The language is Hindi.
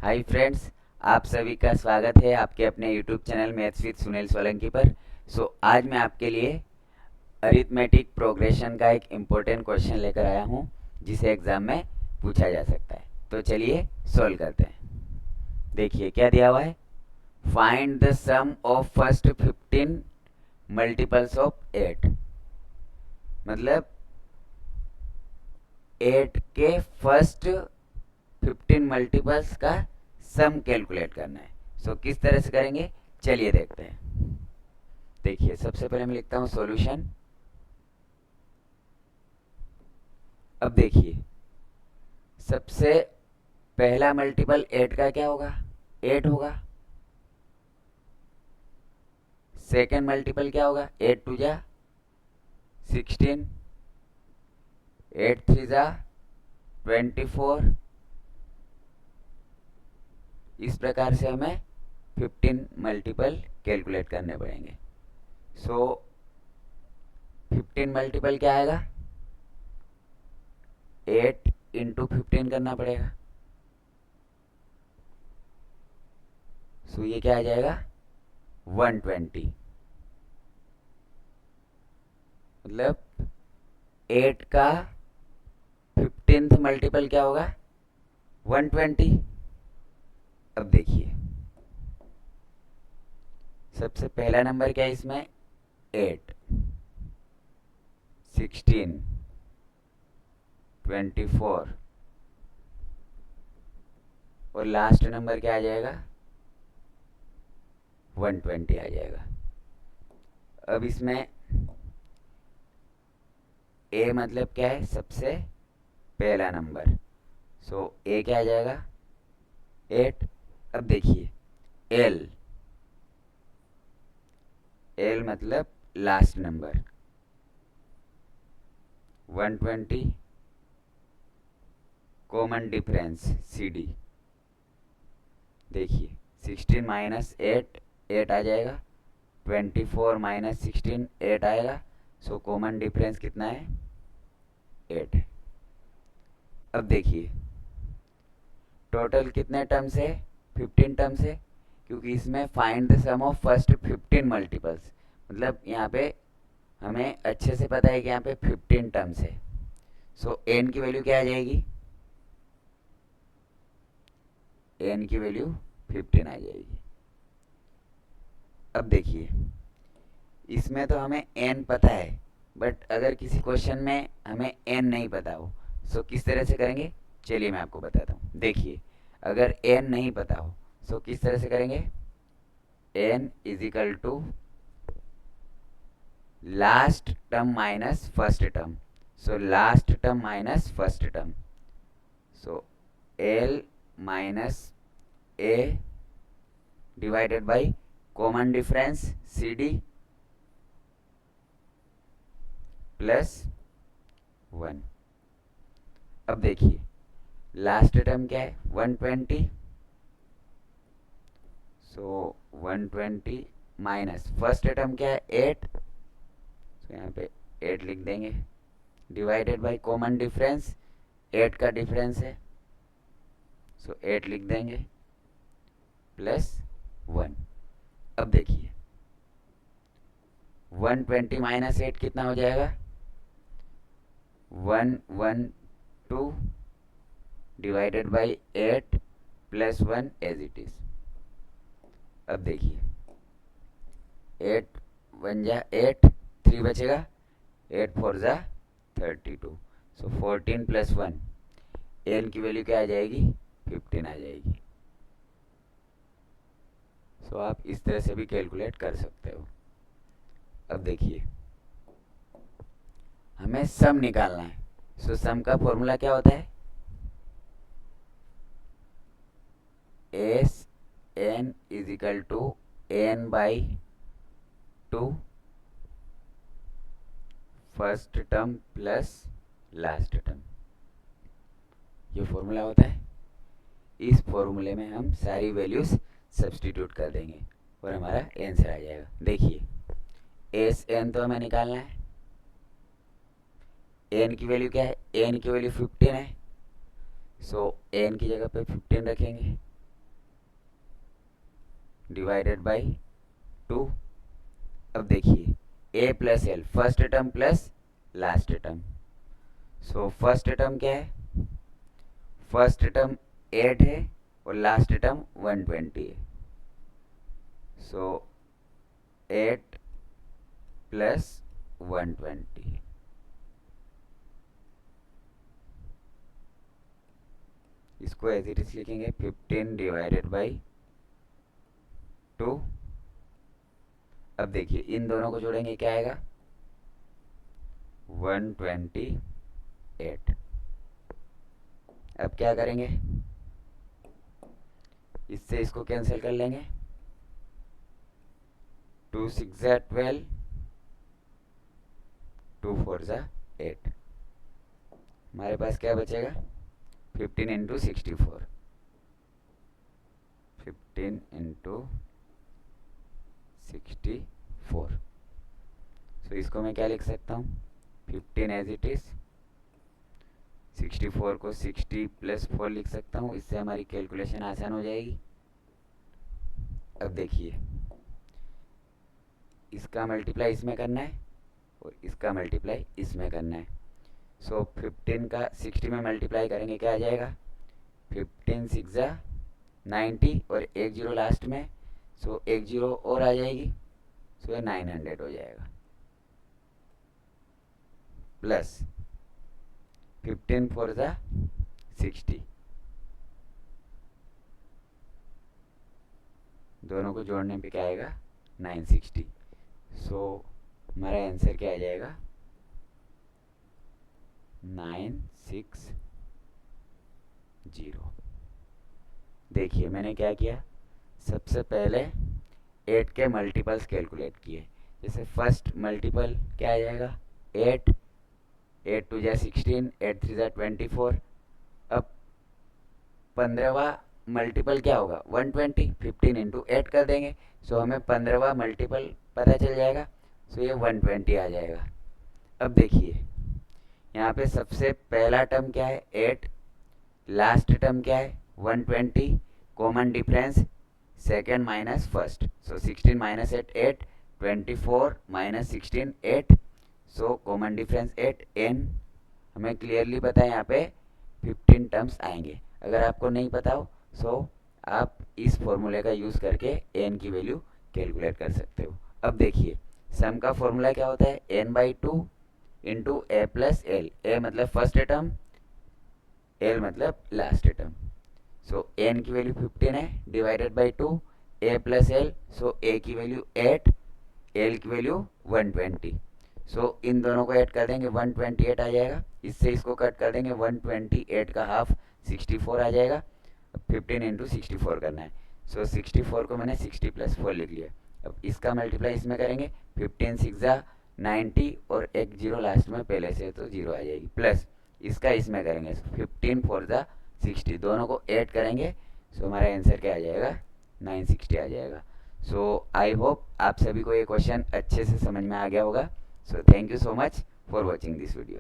हाय फ्रेंड्स, आप सभी का स्वागत है आपके अपने YouTube channel maths with Sunil Solanki पर। आज मैं आपके लिए अरिथमेटिक प्रोग्रेशन का एक इम्पोर्टेंट क्वेश्चन लेकर आया हूँ जिसे एग्जाम में पूछा जा सकता है। तो चलिए सॉल्व करते हैं। देखिए क्या दिया हुआ है। Find the sum of first 15 multiples of 8। मतलब 8 के फर्स्ट 15 मल्टीपल्स का सम कैलकुलेट करना है। किस तरह से करेंगे चलिए देखते हैं। देखिए सबसे पहले मैं लिखता हूँ सॉल्यूशन। अब देखिए सबसे पहला मल्टीपल 8 का क्या होगा, 8 होगा। सेकेंड मल्टीपल क्या होगा, 8 टू जा 16, 8 थ्री जा 24। इस प्रकार से हमें 15 मल्टीपल कैलकुलेट करने पड़ेंगे। 15 मल्टीपल क्या आएगा, 8 इंटू 15 करना पड़ेगा। ये क्या आ जाएगा 120। मतलब 8 का 15th मल्टीपल क्या होगा 120। अब देखिए सबसे पहला नंबर क्या है इसमें, 8, 16, 24 और लास्ट नंबर क्या आ जाएगा 120 आ जाएगा। अब इसमें ए मतलब क्या है, सबसे पहला नंबर। ए क्या आ जाएगा 8। अब देखिए एल, एल मतलब last number 120, common difference C D. देखिए 16 माइनस 8 8 आ जाएगा, 24 माइनस 16 8 आएगा। कॉमन डिफरेंस कितना है 8। अब देखिए टोटल कितने टर्म्स है, 15 टर्म्स है, क्योंकि इसमें find the sum of first 15 multiples. मतलब यहाँ पे हमें अच्छे से पता है कि यहाँ पे 15 टर्म्स है। एन की वैल्यू क्या आ जाएगी, एन की वैल्यू 15 आ जाएगी। अब देखिए इसमें तो हमें एन पता है, बट अगर किसी क्वेश्चन में हमें एन नहीं पता हो किस तरह से करेंगे चलिए मैं आपको बताता हूँ। देखिए अगर एन नहीं पता हो किस तरह से करेंगे, N is equal to last term minus first term. Last term minus first term. L minus A divided by common difference C D plus 1। अब देखिए लास्ट टर्म क्या है 120। 120 माइनस फर्स्ट टर्म क्या है 8। यहाँ पे 8 लिख देंगे, डिवाइडेड बाई कॉमन डिफरेंस 8 का डिफरेंस है 8 लिख देंगे प्लस 1। अब देखिए 120 माइनस 8 कितना हो जाएगा 112 divided by 8 plus 1 as it is. अब देखिए 8 1 जा 8, 3 बचेगा, 8 4 जा 32। 14 प्लस 1, एन की वैल्यू क्या आ जाएगी 15 आ जाएगी। आप इस तरह से भी कैलकुलेट कर सकते हो। अब देखिए हमें सम निकालना है। सम का फॉर्मूला क्या होता है, S N is equal to N by 2 first term plus last term. ये फॉर्मूला होता है। इस फॉर्मूले में हम सारी वैल्यूज सब्सटीट्यूट कर देंगे और हमारा आंसर आ जाएगा। देखिए एस एन तो हमें निकालना है, एन की वैल्यू क्या है, एन की वैल्यू 15 है। एन की जगह पे 15 रखेंगे डिवाइडेड बाई 2। अब देखिए A plus L, first term plus last term. So first term क्या है, फर्स्ट टर्म 8 है और लास्ट टर्म 120 है। सो 8 प्लस 120, इसको एज इट इज लिखेंगे 15 डिवाइडेड बाई 2। अब देखिए इन दोनों को जोड़ेंगे क्या आएगा, 128। अब क्या करेंगे, इससे इसको कैंसिल कर लेंगे, 2 6 12, 2 4 8। हमारे पास क्या बचेगा, 15 इंटू 64, 15 इंटू 64। तो इसको मैं क्या लिख सकता हूँ, 15 एज इट इज, 64 को 60 प्लस 4 लिख सकता हूँ। इससे हमारी कैलकुलेशन आसान हो जाएगी। अब देखिए इसका मल्टीप्लाई इसमें करना है और इसका मल्टीप्लाई इसमें करना है। सो 15 का 60 में मल्टीप्लाई करेंगे क्या आ जाएगा, 15 6 90 और एक जीरो लास्ट में, सो एक जीरो और आ जाएगी, सो ये 900 हो जाएगा। प्लस 15 4 60, दोनों को जोड़ने पे क्या आएगा, 960। सो हमारा आंसर क्या आ जाएगा, 960। देखिए मैंने क्या किया, सबसे पहले 8 के मल्टीपल्स कैलकुलेट किए। जैसे फर्स्ट मल्टीपल क्या आ जाएगा, 8, 8 2 16, 8 3 24। अब 15वां मल्टीपल क्या होगा, 120, 15 इंटू 8 कर देंगे। सो हमें 15वां मल्टीपल पता चल जाएगा, सो ये 120 आ जाएगा। अब देखिए यहाँ पे सबसे पहला टर्म क्या है, 8, लास्ट टर्म क्या है, 120, common difference second minus first, so 16 minus 8 8, 24 minus 16 8, so common difference 8, N हमें क्लियरली पता है यहाँ पे 15 टर्म्स आएंगे। अगर आपको नहीं पता हो सो आप इस फॉर्मूले का यूज़ करके एन की वैल्यू कैलकुलेट कर सकते हो। अब देखिए सम का फॉर्मूला क्या होता है, N by 2 into A plus L, A मतलब फर्स्ट टर्म, एल मतलब लास्ट टर्म। सो एन की वैल्यू 15 है, divided by 2, A plus L, so A की वैल्यू 8, एल की वैल्यू 120। सो इन दोनों को ऐड कर देंगे 128 आ जाएगा। इससे इसको कट कर देंगे, 128 का हाफ 64 आ जाएगा। 15 इंटू 64 करना है। सो 64 को मैंने 60 प्लस 4 लिख लिया। अब इसका मल्टीप्लाई इसमें करेंगे, 15 6 90 और एक जीरो लास्ट में पहले से तो जीरो आ जाएगी, प्लस इसका इसमें करेंगे 15 4 60, दोनों को ऐड करेंगे। सो हमारा आंसर क्या आ जाएगा, 960 आ जाएगा। सो आई होप आप सभी को ये क्वेश्चन अच्छे से समझ में आ गया होगा। So thank you so much for watching this video.